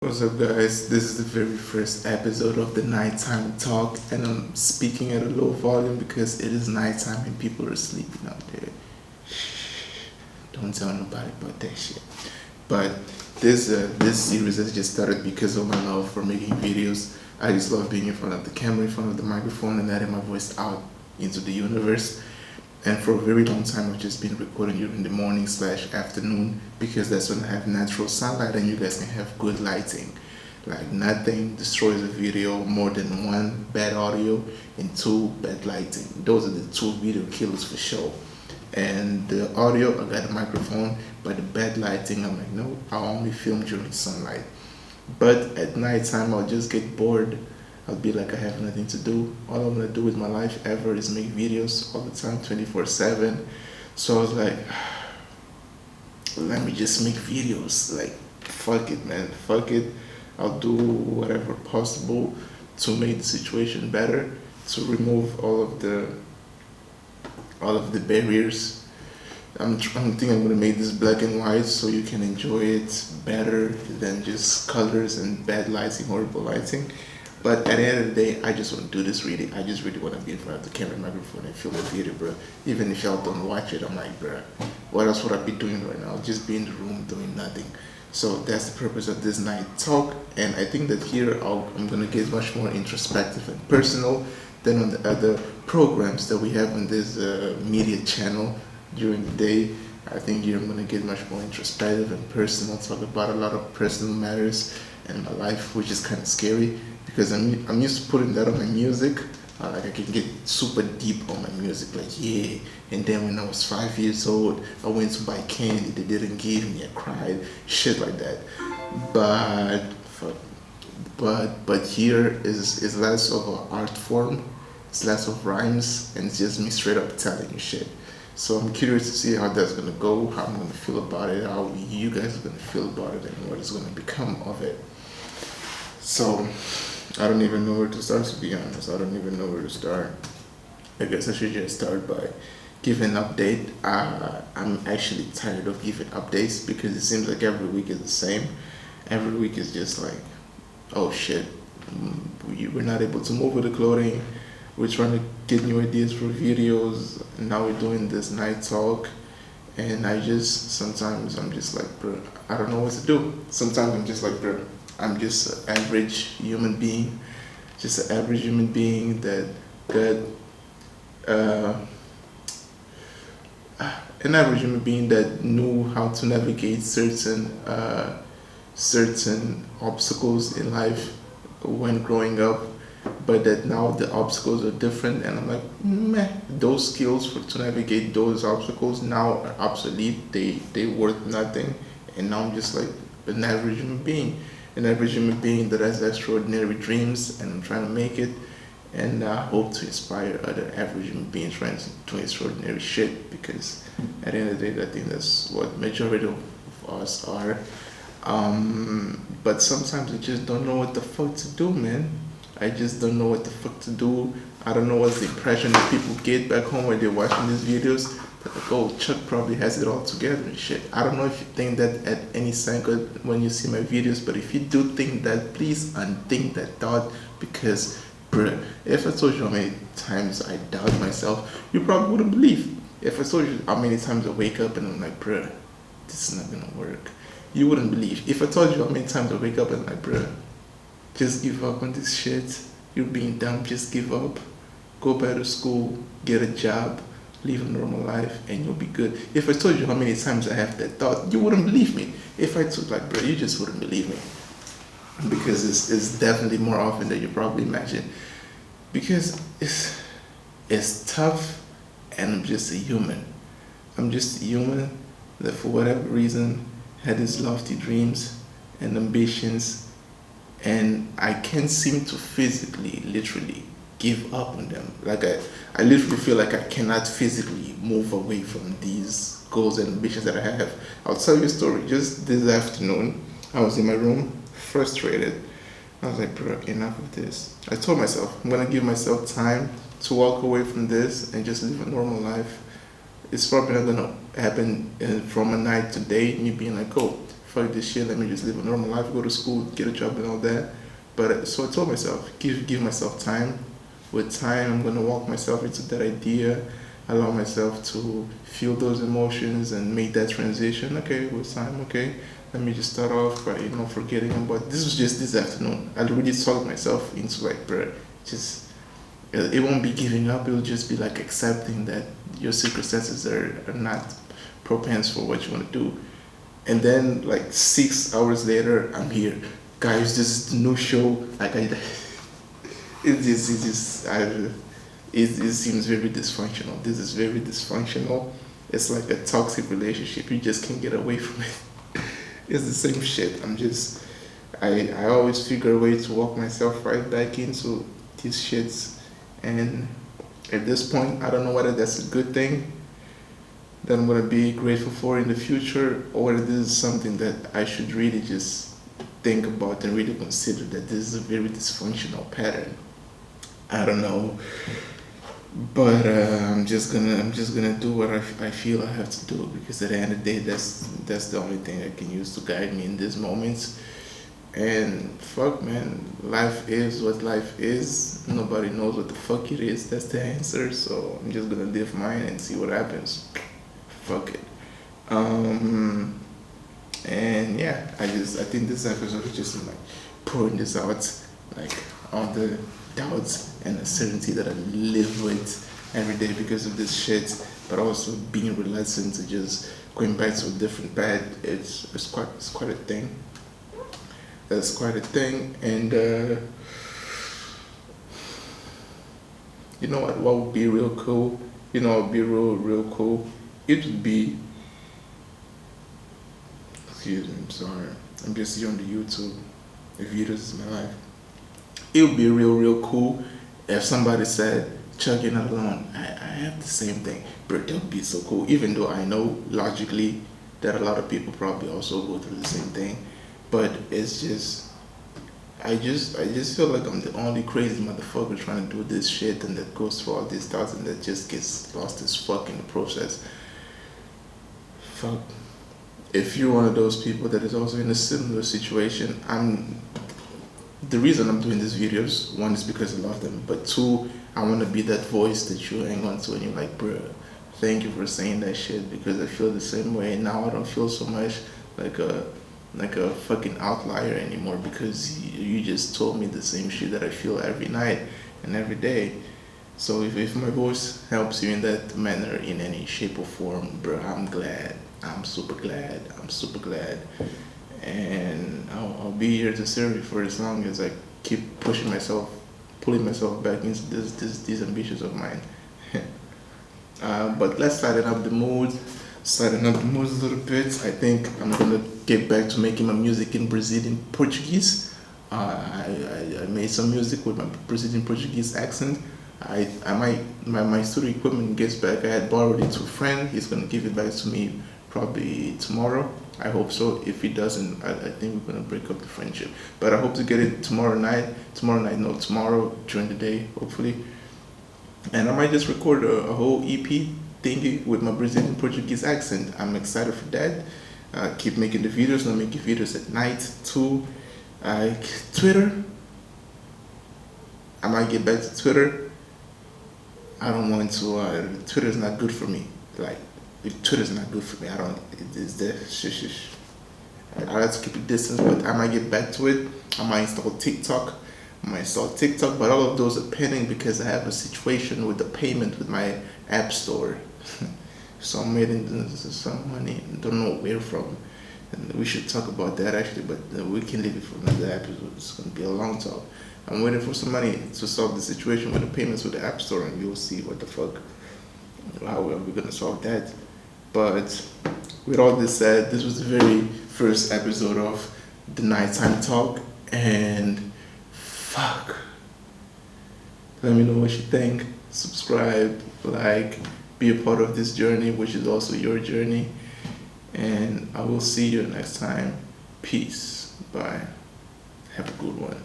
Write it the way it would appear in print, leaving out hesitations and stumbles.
What's up, guys? This is the very first episode of the Nighttime Talk, and I'm speaking at a low volume because it is nighttime and people are sleeping out there. Don't tell nobody about that shit. But this series has just started because of my love for making videos. I just love being in front of the camera, in front of the microphone, and letting my voice out into the universe. And for a very long time, I've just been recording during the morning slash afternoon because that's when I have natural sunlight and you guys can have good lighting. Like nothing destroys a video more than one bad audio and two bad lighting. Those are the two video killers for sure. And the audio, I got a microphone, but the bad lighting, I'm like, no, I only film during sunlight. But at nighttime, I'll just get bored. I'll be like, I have nothing to do. All I'm gonna do with my life ever is make videos all the time, 24/7. So I was like, let me just make videos. Like, fuck it, man. Fuck it. I'll do whatever possible to make the situation better, to remove all of the barriers. I'm thinking I'm gonna make this black and white so you can enjoy it better than just colors and bad lighting, horrible lighting. But at the end of the day, I just want to do this really. I just really want to be in front of the camera and microphone and film a video, bro. Even if y'all don't watch it, I'm like, bro, what else would I be doing right now? Just be in the room doing nothing. So that's the purpose of this night talk. And I think that here I'm going to get much more introspective and personal than on the other programs that we have on this media channel during the day. I think here I'm going to get much more introspective and personal, talk about a lot of personal matters in my life, which is kind of scary because I'm used to putting that on my music. Like I can get super deep on my music, like yeah. And then when I was 5 years old, I went to buy candy they didn't give me. I cried, shit like that. But fuck, but here is less of an art form. It's less of rhymes, and it's just me straight up telling you shit. So I'm curious to see how that's gonna go, how I'm gonna feel about it, how you guys are gonna feel about it, and what is gonna become of it. So I don't even know where to start, to be honest. I don't even know where to start. I guess I should just start by giving an update. I'm actually tired of giving updates because it seems like every week is the same. Every week is just like, oh shit, we're not able to move with the clothing. We're trying to get new ideas for videos. And now we're doing this night talk. And sometimes I'm just like, bro, I don't know what to do. Sometimes I'm just like, bro, I'm just an average human being, just an average human being that got uh, an average human being that knew how to navigate certain obstacles in life when growing up, but that now the obstacles are different, and I'm like, meh, those skills to navigate those obstacles now are obsolete. They worth nothing, and now I'm just like an average human being, an average human being that has extraordinary dreams, and I'm trying to make it, and I hope to inspire other average human beings trying to do extraordinary shit. Because at the end of the day, I think that's what majority of us are. But sometimes I just don't know what the fuck to do, man. I just don't know what the fuck to do. I don't know what's the impression that people get back home when they're watching these videos. They're like, oh, Chuck probably has it all together and shit. I don't know if you think that at any second when you see my videos, but if you do think that, please unthink that thought. Because, bruh, if I told you how many times I doubt myself, you probably wouldn't believe. If I told you how many times I wake up and I'm like, bruh, this is not gonna work, you wouldn't believe. If I told you how many times I wake up and I'm like, bruh, just give up on this shit. You're being dumb. Just give up. Go back to school. Get a job. Live a normal life, and you'll be good. If I told you how many times I have that thought, you wouldn't believe me. If I told, like, bro, you just wouldn't believe me, because it's definitely more often than you probably imagine. Because it's tough, and I'm just a human. I'm just a human that, for whatever reason, had these lofty dreams and ambitions, and I can't seem to physically, literally give up on them. Like I literally feel like I cannot physically move away from these goals and ambitions that I have. I'll tell you a story. Just this afternoon, I was in my room, frustrated. I was like, bro, enough of this. I told myself, I'm gonna give myself time to walk away from this and just live a normal life. It's probably not gonna happen from a night to day, me being like, oh, fuck this shit. Let me just live a normal life, go to school, get a job, and all that. But so I told myself, give myself time. With time, I'm gonna walk myself into that idea, allow myself to feel those emotions and make that transition. Okay, with time, okay. Let me just start off by forgetting about this. Was just this afternoon. I really talked myself into like, bro, just it won't be giving up. It will just be like accepting that your circumstances are not propense for what you want to do. And then like 6 hours later, I'm here, guys. This is the new show. Like it seems very dysfunctional. This is very dysfunctional. It's like a toxic relationship. You just can't get away from it. It's the same shit. I always figure a way to walk myself right back into these shits. And at this point, I don't know whether that's a good thing that I'm gonna be grateful for in the future, or whether this is something that I should really just think about and really consider that this is a very dysfunctional pattern. I don't know, but I'm just gonna do what I feel I have to do, because at the end of the day, that's the only thing I can use to guide me in these moments. And fuck, man, life is what life is. Nobody knows what the fuck it is. That's the answer. So I'm just gonna live mine and see what happens. Fuck it. And yeah, I think this episode is just like pouring this out, like all the doubts and uncertainty that I live with every day because of this shit, but also being reluctant to just going back to a different path. It's quite a thing. That's quite a thing. And you know what would be real cool? You know what would be real cool? It would be, excuse me, I'm sorry, I'm just here on the YouTube. The videos is my life. It would be real cool if somebody said, Chuck, you're not alone. I have the same thing. But that would be so cool. Even though I know logically that a lot of people probably also go through the same thing. But it's just, I just feel like I'm the only crazy motherfucker trying to do this shit and that goes through all these thoughts and that just gets lost as fuck in the process. Fuck. If you're one of those people that is also in a similar situation, the reason I'm doing these videos, one is because I love them, but two, I want to be that voice that you hang on to and you're like, bro, thank you for saying that shit, because I feel the same way. Now I don't feel so much like a fucking outlier anymore, because you just told me the same shit that I feel every night and every day. So if my voice helps you in that manner in any shape or form, bro, I'm glad. I'm super glad. And I'll be here to serve you for as long as I keep pushing myself, pulling myself back into these ambitions of mine. But let's lighten up the mood a little bit. I think I'm gonna get back to making my music in Brazilian Portuguese. I made some music with my Brazilian Portuguese accent. My studio equipment gets back. I had borrowed it to a friend. He's gonna give it back to me probably tomorrow. I hope so. If he doesn't, I think we're gonna break up the friendship. But I hope to get it tomorrow during the day, hopefully. And I might just record a whole EP thingy with my Brazilian Portuguese accent. I'm excited for that. Keep making the videos. I'm making videos at night too. Twitter. I might get back to Twitter. I don't want to. Twitter's not good for me. Like, Twitter's not good for me. I don't. It's the shush. I like to keep a distance, but I might get back to it. I might install TikTok. But all of those are pending because I have a situation with the payment with my app store. So I'm waiting some money. Don't know where from. And we should talk about that actually, but we can leave it for another episode. It's going to be a long talk. I'm waiting for some money to solve the situation with the payments with the app store, and you'll see what the fuck, how are we going to solve that. But with all this said, this was the very first episode of the Nighttime Talk, and fuck. Let me know what you think. Subscribe, like, be a part of this journey, which is also your journey. And I will see you next time. Peace. Bye. Have a good one.